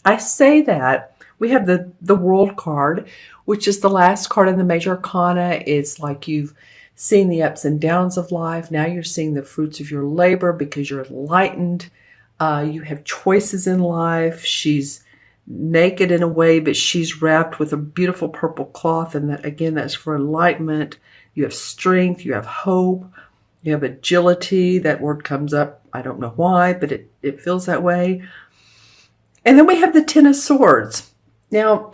I say that. We have the World card, which is the last card in the Major Arcana. It's like you've seen the ups and downs of life. Now you're seeing the fruits of your labor because you're enlightened. You have choices in life. She's naked in a way, but she's wrapped with a beautiful purple cloth. And that, again, that's for enlightenment. You have strength. You have hope. You have agility. That word comes up. I don't know why, but it feels that way. And then we have the Ten of Swords. Now,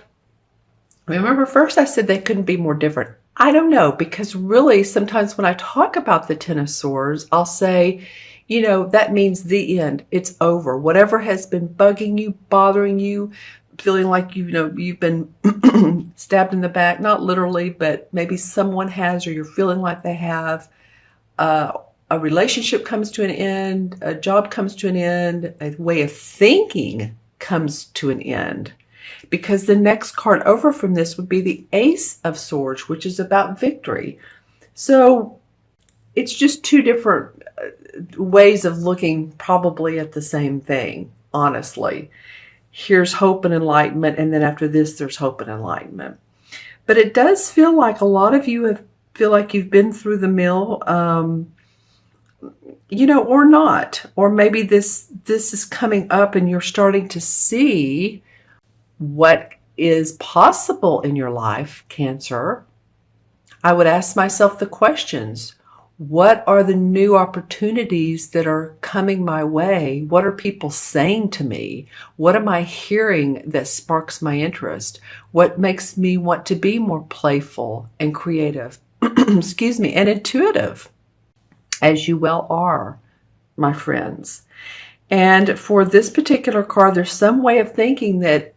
remember first I said they couldn't be more different. I don't know, because really sometimes when I talk about the Ten of Swords, I'll say, that means the end. It's over. Whatever has been bugging you, bothering you, feeling like, you've been stabbed in the back, not literally, but maybe someone has, or you're feeling like they have. A relationship comes to an end, a job comes to an end, a way of thinking comes to an end. Because the next card over from this would be the Ace of Swords, which is about victory. So it's just two different ways of looking probably at the same thing, honestly. Here's hope and enlightenment, and then after this, there's hope and enlightenment. But it does feel like a lot of you feel like you've been through the mill, or not. Or maybe this is coming up and you're starting to see what is possible in your life, Cancer. I would ask myself the questions. What are the new opportunities that are coming my way? What are people saying to me? What am I hearing that sparks my interest? What makes me want to be more playful and creative, excuse me, and intuitive, as you well are, my friends. And for this particular card, there's some way of thinking that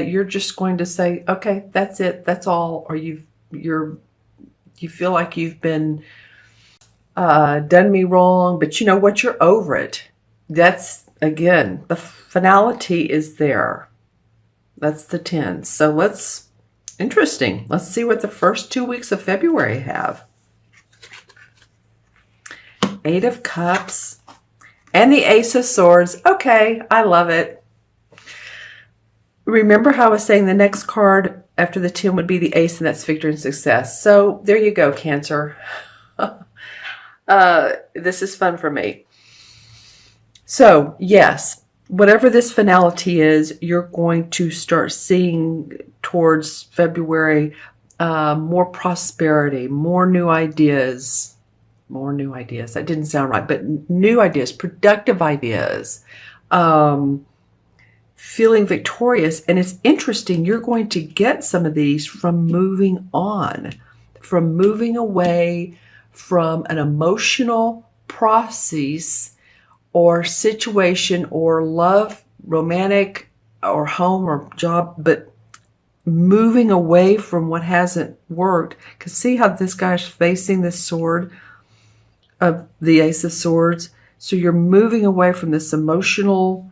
you're just going to say, okay, that's it, that's all, or you feel like you've been done me wrong, but you know what, you're over it. That's, again, the finality is there. That's the 10. So interesting. Let's see what the first 2 weeks of February have. 8 of Cups and the Ace of Swords. Okay, I love it. Remember how I was saying the next card after the 10 would be the Ace, and that's victory and success. So there you go, Cancer. This is fun for me. So yes, whatever this finality is, you're going to start seeing towards February more prosperity, more new ideas. More new ideas. That didn't sound right, but new ideas, productive ideas, feeling victorious. And it's interesting, you're going to get some of these from moving on, from moving away from an emotional process or situation or love, romantic or home or job, but moving away from what hasn't worked. Because see how this guy's facing this sword of the Ace of Swords. So you're moving away from this emotional,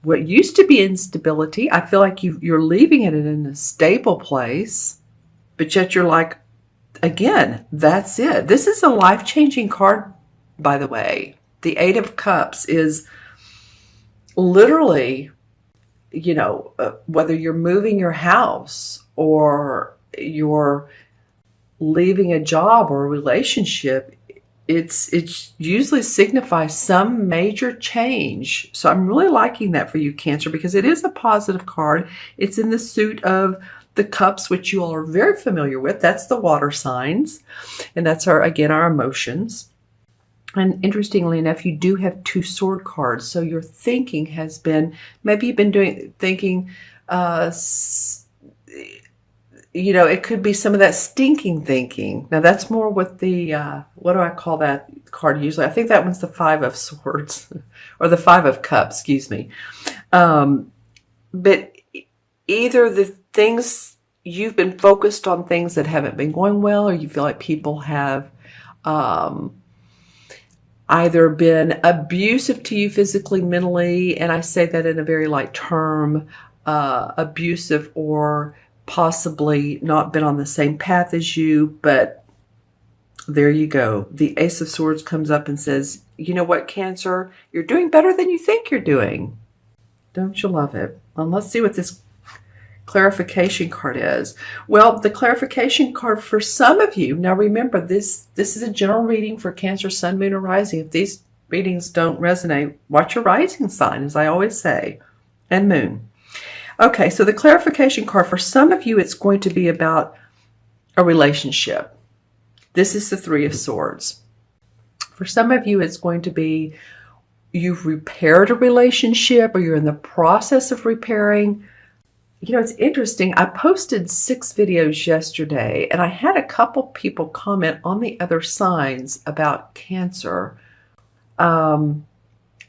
what used to be instability. I feel like you're leaving it in a stable place, but yet you're like, again, that's it. This is a life-changing card, by the way. The 8 of Cups is literally, whether you're moving your house or you're leaving a job or a relationship, it usually signifies some major change. So I'm really liking that for you, Cancer, because it is a positive card. It's in the suit of the Cups, which you all are very familiar with. That's the water signs. And that's our emotions. And interestingly enough, you do have 2 sword cards. So your thinking has been, maybe you've been thinking, it could be some of that stinking thinking. Now that's more with the, what do I call that card usually? I think that one's the 5 of Swords or the 5 of Cups, excuse me. But either the things, you've been focused on things that haven't been going well, or you feel like people have either been abusive to you physically, mentally, and I say that in a very light term, abusive, or possibly not been on the same path as you, but there you go. The Ace of Swords comes up and says, you know what, Cancer, you're doing better than you think you're doing. Don't you love it? And let's see what this clarification card is. Well, the clarification card for some of you, now remember this is a general reading for Cancer, Sun, Moon, or Rising. If these readings don't resonate, watch your rising sign, as I always say, and moon. Okay, so the clarification card for some of you, it's going to be about a relationship. This is the Three of Swords. For some of you, it's going to be you've repaired a relationship, or you're in the process of repairing. You know, it's interesting. I posted 6 videos yesterday, and I had a couple people comment on the other signs about Cancer. I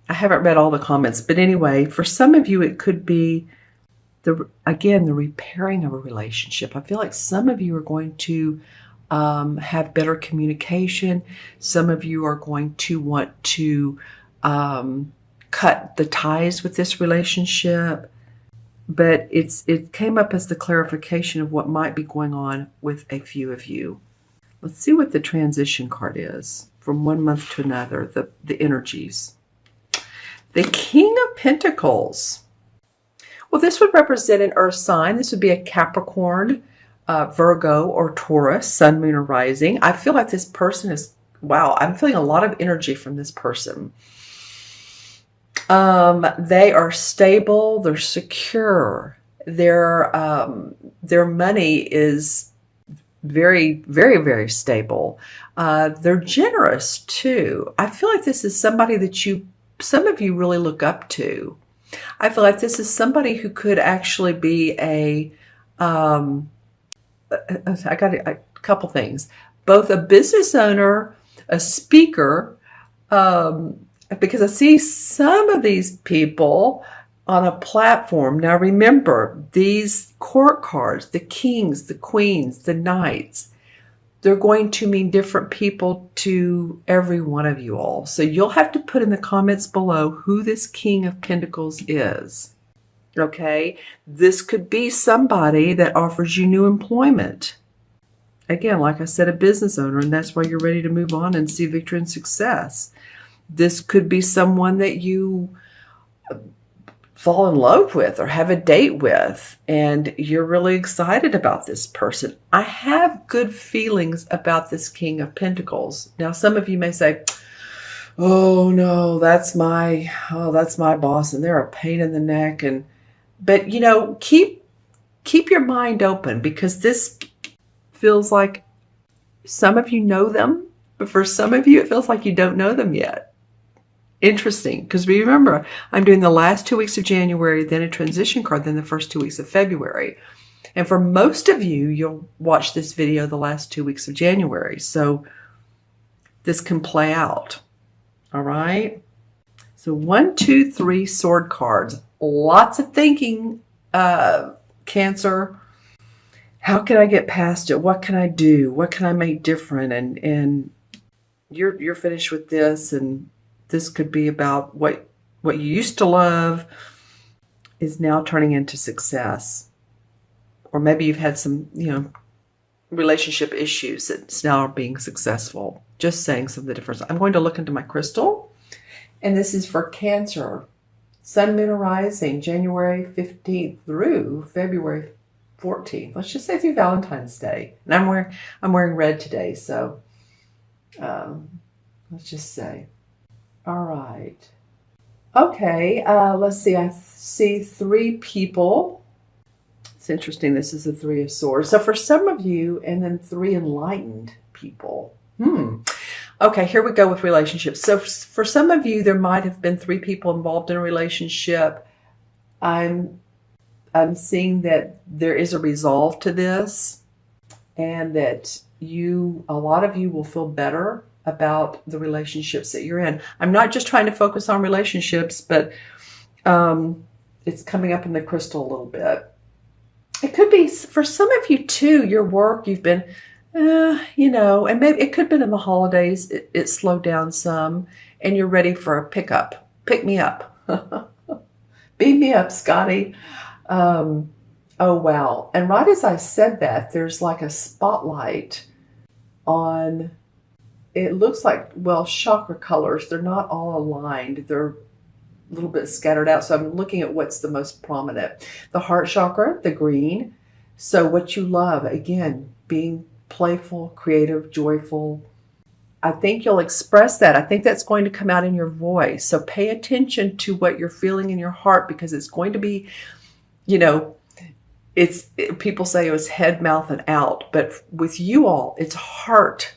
haven't read all the comments, but anyway, for some of you, it could be the repairing of a relationship. I feel like some of you are going to have better communication. Some of you are going to want to cut the ties with this relationship. But it came up as the clarification of what might be going on with a few of you. Let's see what the transition card is from one month to another, the energies. The King of Pentacles. Well, this would represent an earth sign. This would be a Capricorn, Virgo, or Taurus, Sun, Moon, or Rising. I feel like this person is, wow, I'm feeling a lot of energy from this person. They are stable, they're secure, their money is very, very, very stable. They're generous too. I feel like this is somebody that some of you really look up to. I feel like this is somebody who could actually be I got a couple things, both a business owner, a speaker, because I see some of these people on a platform. Now remember, these court cards, the kings, the queens, the knights, they're going to mean different people to every one of you all. So you'll have to put in the comments below who this King of Pentacles is. Okay? This could be somebody that offers you new employment. Again, like I said, a business owner, and that's why you're ready to move on and see victory and success. This could be someone that you fall in love with or have a date with, and you're really excited about this person. I have good feelings about this King of Pentacles. Now, some of you may say, oh no, that's my boss, and they're a pain in the neck. But you know, keep your mind open, because this feels like some of you know them, but for some of you, it feels like you don't know them yet. Interesting, because remember, I'm doing the last 2 weeks of January, then a transition card, then the first 2 weeks of February. And for most of you, you'll watch this video the last 2 weeks of January. So this can play out. All right. So 1, 2, 3 sword cards. Lots of thinking, Cancer. How can I get past it? What can I do? What can I make different? And you're finished with this, and this could be about what you used to love is now turning into success. Or maybe you've had some, relationship issues that's now being successful. Just saying some of the difference. I'm going to look into my crystal, and this is for Cancer, Sun, Moon, or Rising, January 15th through February 14th. Let's just say through Valentine's Day. And I'm wearing red today, so let's just say. All right. Okay, let's see. I see 3 people. It's interesting. This is the 3 of Swords. So for some of you, and then 3 enlightened people. Okay, here we go with relationships. So for some of you, there might have been 3 people involved in a relationship. I'm seeing that there is a resolve to this, and that a lot of you will feel better about the relationships that you're in. I'm not just trying to focus on relationships, but it's coming up in the crystal a little bit. It could be for some of you too, your work, you've been, and maybe it could have been in the holidays, it slowed down some, and you're ready for a pickup. Pick me up. Beam me up, Scotty. Oh, wow. And right as I said that, there's like a spotlight on, it looks like, well, chakra colors. They're not all aligned. little bit scattered out. So I'm looking at what's the most prominent. The heart chakra, the green. So what you love, again, being playful, creative, joyful. I think you'll express that. I think that's going to come out in your voice. So pay attention to what you're feeling in your heart, because it's going to be, you know, people say it was head, mouth, and out. But with you all, it's heart.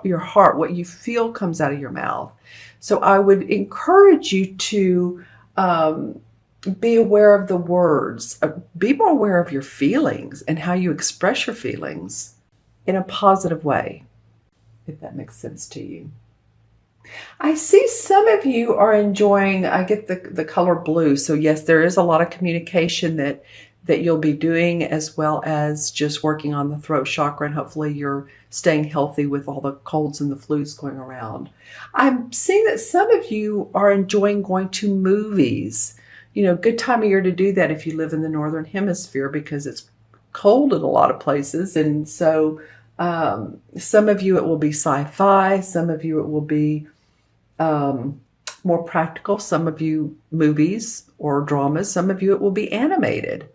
Your heart, what you feel comes out of your mouth. So I would encourage you to be aware of the words. Be more aware of your feelings and how you express your feelings in a positive way, if that makes sense to you. I see some of you are enjoying, I get the color blue. So yes, there is a lot of communication that you'll be doing, as well as just working on the throat chakra, and hopefully you're staying healthy with all the colds and the flus going around. I'm seeing that some of you are enjoying going to movies. You know, good time of year to do that if you live in the Northern Hemisphere, because it's cold in a lot of places. And so some of you it will be sci-fi, some of you it will be more practical, some of you movies or dramas, some of you it will be animated.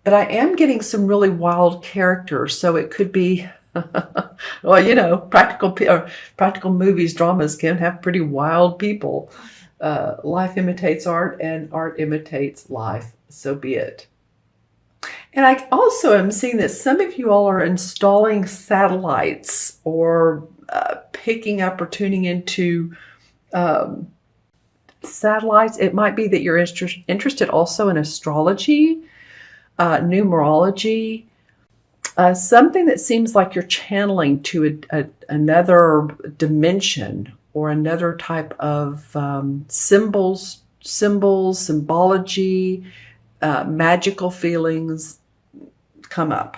But I am getting some really wild characters, so it could be, well, you know, practical movies, dramas can have pretty wild people. Life imitates art, and art imitates life, so be it. And I also am seeing that some of you all are installing satellites, or picking up or tuning into satellites. It might be that you're interested also in astrology, numerology, something that seems like you're channeling to another dimension, or another type of symbology, magical feelings come up.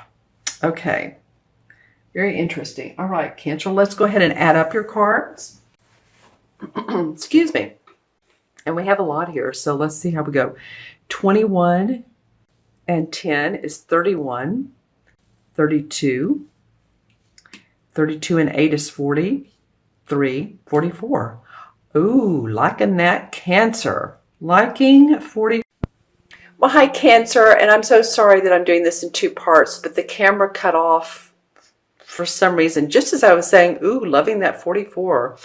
Okay, very interesting. All right, Cancer, let's go ahead and add up your cards. Excuse me. And we have a lot here, so let's see how we go. 21 and 10 is 31. 32. 32 and 8 is 43. 44. Ooh, liking that, Cancer. Liking 40. Well, hi, Cancer, and I'm so sorry that I'm doing this in two parts, but the camera cut off for some reason, just as I was saying, ooh, loving that 44.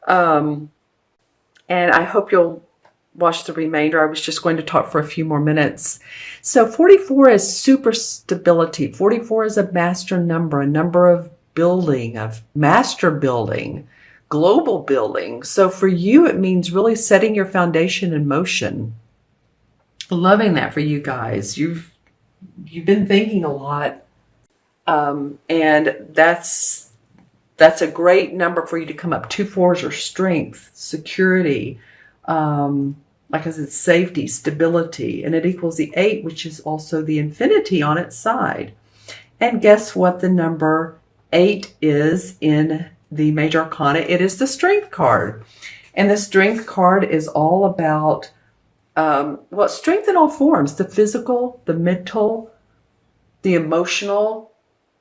And I hope you'll watch the remainder. I was just going to talk for a few more minutes. So 44 is super stability. 44 is a master number, a number of building, of master building, global building. So for you, it means really setting your foundation in motion. Loving that for you guys. You've been thinking a lot, and that's a great number for you to come up. 2 4s are strength, security, like I said, safety, stability, and it equals the 8, which is also the infinity on its side. And guess what the number 8 is in the Major Arcana? It is the Strength card, and the Strength card is all about strength in all forms: the physical, the mental, the emotional,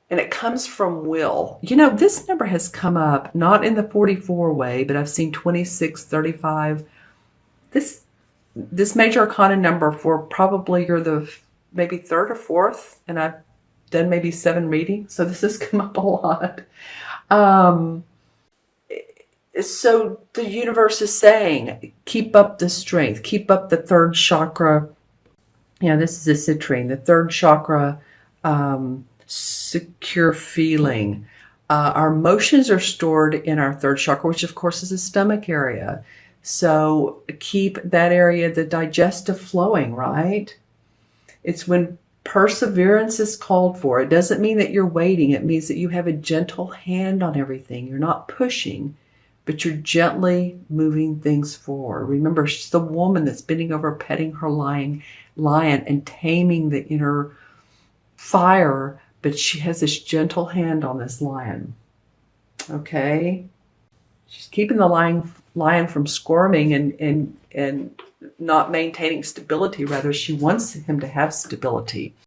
and it comes from will. You know, this number has come up not in the 44 way, but I've seen 26, 35. This Major Arcana number, for probably you're the maybe 3rd or 4th, and I've done maybe 7 readings, so this has come up a lot. So the universe is saying, keep up the strength, keep up the 3rd chakra. Yeah, this is a citrine, the 3rd chakra, secure feeling. Our emotions are stored in our 3rd chakra, which of course is the stomach area. So keep that area, the digestive, flowing, right? It's when perseverance is called for. It doesn't mean that you're waiting. It means that you have a gentle hand on everything. You're not pushing, but you're gently moving things forward. Remember, she's the woman that's bending over, petting her lion and taming the inner fire, but she has this gentle hand on this lion. Okay? She's keeping the lion from squirming and not maintaining stability. Rather, she wants him to have stability.